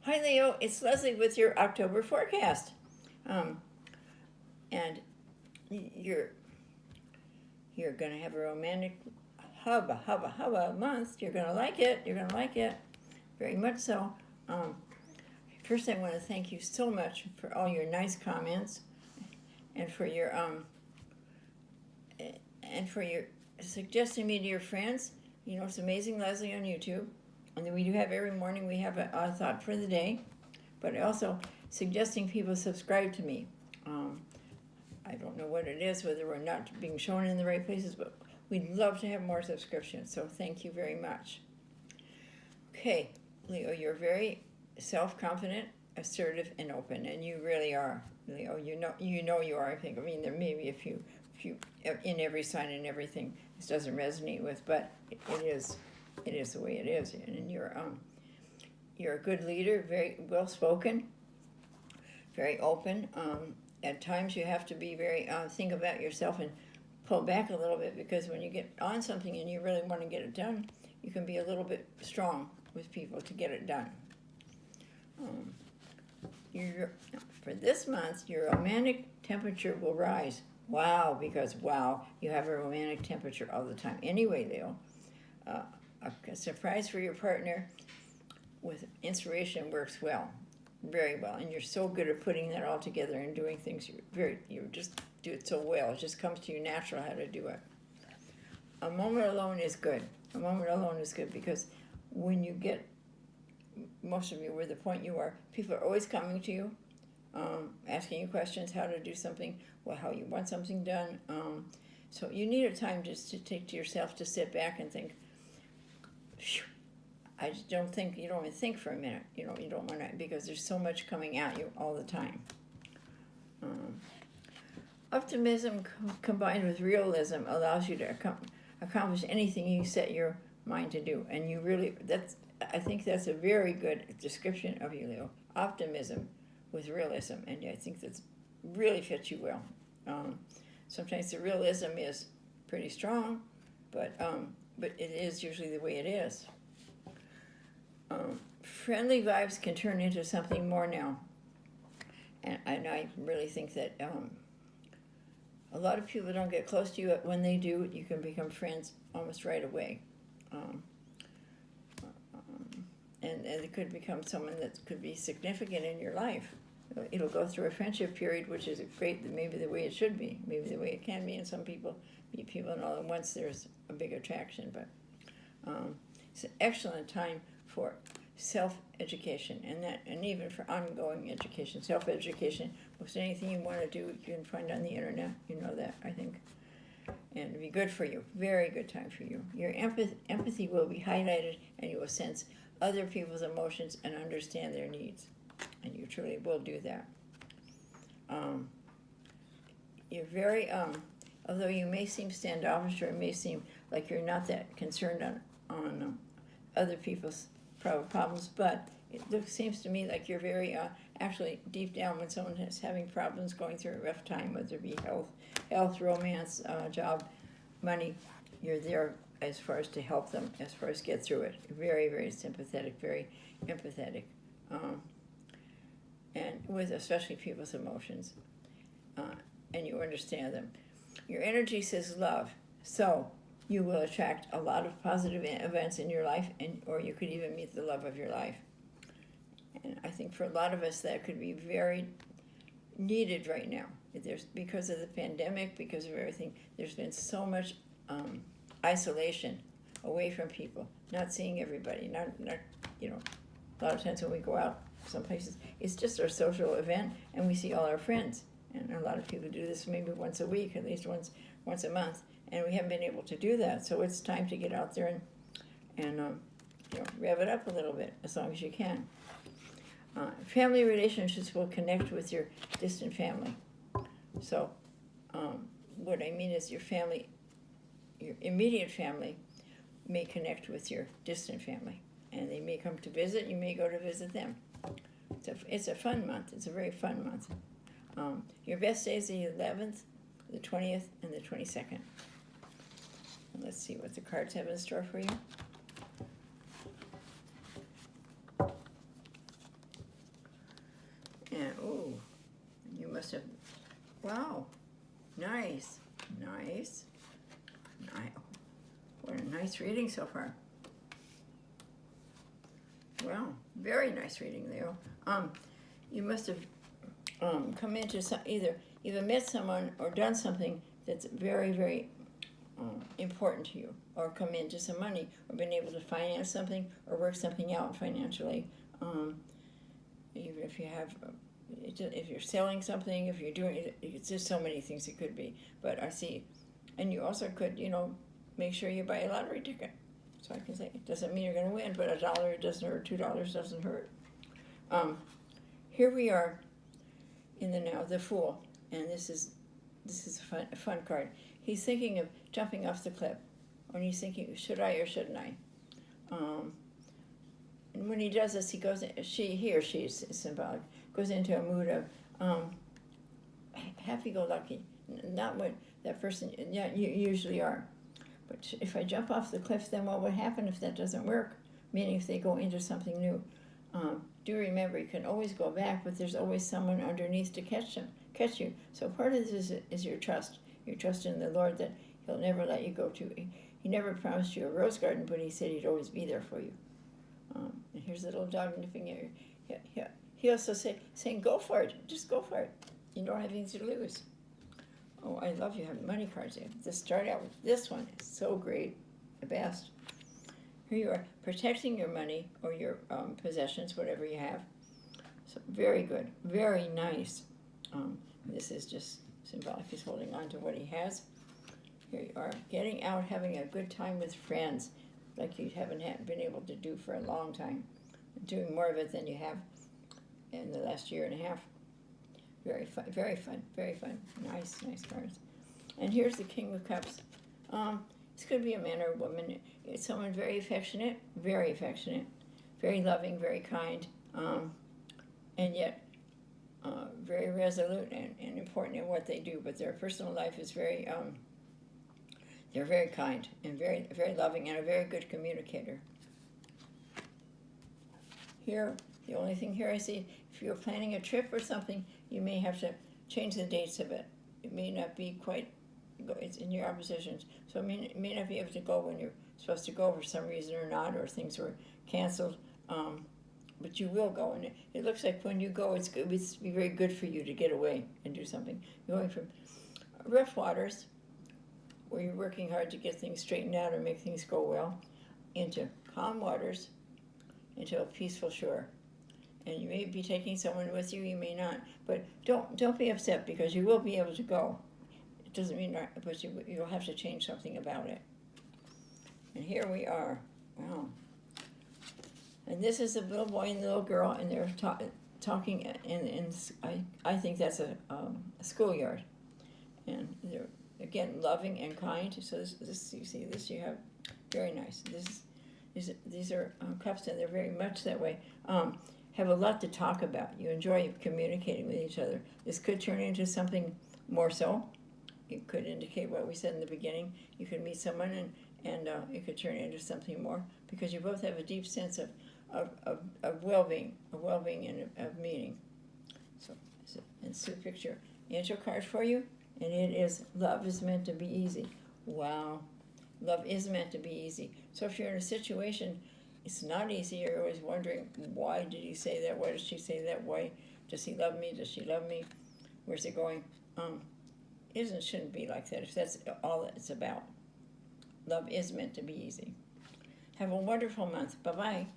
Hi Leo, it's Leslie with your October forecast. Um, and you're you're gonna have a romantic hubba month. You're gonna like it. You're gonna like it very much so. Um, First, I want to thank you so much for all your nice comments and for your suggesting me to your friends. You know, it's Amazing Leslie on YouTube, and then we do have every morning we have a thought for the day, but also suggesting people subscribe to me. Um, I don't know what it is, whether we're not being shown in the right places, but we'd love to have more subscriptions. So thank you very much. Okay, Leo, you're very self-confident, assertive, and open, and you really are, Leo. You know you are. I mean, there may be a few in every sign and everything this doesn't resonate with, but it is the way it is, and you're a good leader, very well spoken, very open. At times you have to be very think about yourself and pull back a little bit, because when you get on something and you really want to get it done, you can be a little bit strong with people to get it done. Um, for this month, your romantic temperature will rise. Wow, because wow, you have a romantic temperature all the time. Anyway, Leo, a surprise for your partner with inspiration works well, very well, and you're so good at putting that all together and doing things. You just do it so well. It just comes to you natural how to do it. A moment alone is good. A moment alone is good because when you get, most of you were the point you are, people are always coming to you, asking you questions, how to do something, well, how you want something done. So you need a time just to take to yourself to sit back and think, phew, I just don't think, you don't even think for a minute, you don't want to, because there's so much coming at you all the time. Optimism combined with realism allows you to accomplish anything you set your mind to do, and I think that's a very good description of you, Leo. Optimism with realism, and I think that really fits you well. Sometimes the realism is pretty strong, but it is usually the way it is. Friendly vibes can turn into something more now, and I really think that a lot of people don't get close to you. When they do, you can become friends almost right away. And it could become someone that could be significant in your life. It'll go through a friendship period, which is great, maybe the way it should be, maybe the way it can be. And some people meet people and all at once there's a big attraction. But it's an excellent time for self-education, and even for ongoing education, self-education. Most anything you want to do, you can find on the internet. You know that, I think. And it'll be good for you. Very good time for you. Your empathy will be highlighted, and you will sense other people's emotions and understand their needs. And you truly will do that. You're very, although you may seem standoffish, or it may seem like you're not that concerned on other people's problems, but it seems to me like you're very, actually deep down, when someone is having problems, going through a rough time, whether it be health, romance, job, money, you're there as far as to help them, as far as get through it. Very, very sympathetic, very empathetic, and with especially people's emotions, and you understand them. Your energy says love, so you will attract a lot of positive events in your life, or you could even meet the love of your life. And I think for a lot of us that could be very needed right now. Because of the pandemic, because of everything, there's been so much isolation, away from people, not seeing everybody, not a lot of times when we go out some places, it's just our social event, and we see all our friends. And a lot of people do this maybe once a week, at least once a month, and we haven't been able to do that. So it's time to get out there and rev it up a little bit, as long as you can. Family relationships will connect with your distant family. So what I mean is your immediate family may connect with your distant family, and they may come to visit. You may go to visit them. It's a fun month. It's a very fun month. Your best days are the 11th, the 20th, and the 22nd. And let's see what the cards have in store for you. Wow. Nice. Nice. Nice. What a nice reading so far. Well, very nice reading, Leo. You must have come into either met someone or done something that's very, very important to you, or come into some money, or been able to finance something, or work something out financially. Even if you have, if you're selling something, if you're doing, it's just so many things it could be. But I see, and you also could, make sure you buy a lottery ticket. So I can say, it doesn't mean you're going to win, but $1 doesn't hurt, $2 doesn't hurt. Here we are in the now, the Fool, and this is a fun card. He's thinking of jumping off the cliff, and he's thinking, should I or shouldn't I? And when he does this, he or she is symbolic, goes into a mood of happy-go-lucky. Not what that person, yeah, you usually are. But if I jump off the cliff, then what would happen if that doesn't work? Meaning if they go into something new. Do remember, you can always go back, but there's always someone underneath to catch you. So part of this is your trust. Your trust in the Lord that He'll never let you go to. He never promised you a rose garden, but He said He'd always be there for you. And here's the little dog nipping at you. He also saying, go for it. Just go for it. You don't have anything to lose. Oh, I love you having money cards here. To start out with this one is so great, the best. Here you are, protecting your money or your possessions, whatever you have. So very good, very nice. This is just symbolic. He's holding on to what he has. Here you are, getting out, having a good time with friends, like you haven't been able to do for a long time. Doing more of it than you have in the last year and a half. Very fun, very fun, very fun. Nice cards. And here's the King of Cups. This could be a man or a woman. It's someone very affectionate, very loving, very kind, and yet very resolute and important in what they do. But their personal life is very, they're very kind and very loving and a very good communicator. Here, the only thing here I see, if you're planning a trip or something, you may have to change the dates of it. It may not be quite, it's in your oppositions, so it may not be able to go when you're supposed to go for some reason or not, or things were canceled, but you will go, and it looks like when you go, it's be very good for you to get away and do something. You're going from rough waters, where you're working hard to get things straightened out or make things go well, into calm waters, into a peaceful shore. And you may be taking someone with you, you may not, but don't be upset, because you will be able to go. It doesn't mean that, but you'll have to change something about it. And here we are. Wow. And this is a little boy and the little girl, and they're talking in I think that's a schoolyard. And they're, again, loving and kind. So this you see, this you have, very nice. These are cups, and they're very much that way. Have a lot to talk about. You enjoy communicating with each other. This could turn into something more so. It could indicate what we said in the beginning. You could meet someone and it could turn into something more, because you both have a deep sense of well-being, and of meaning. So it's a picture. Angel card for you, and it is, love is meant to be easy. Wow. Love is meant to be easy. So if you're in a situation, it's not easy, you're always wondering, why did he say that? Why does she say that? Why does he love me? Does she love me? Where's it going? Shouldn't be like that, if that's all it's about. Love is meant to be easy. Have a wonderful month. Bye-bye.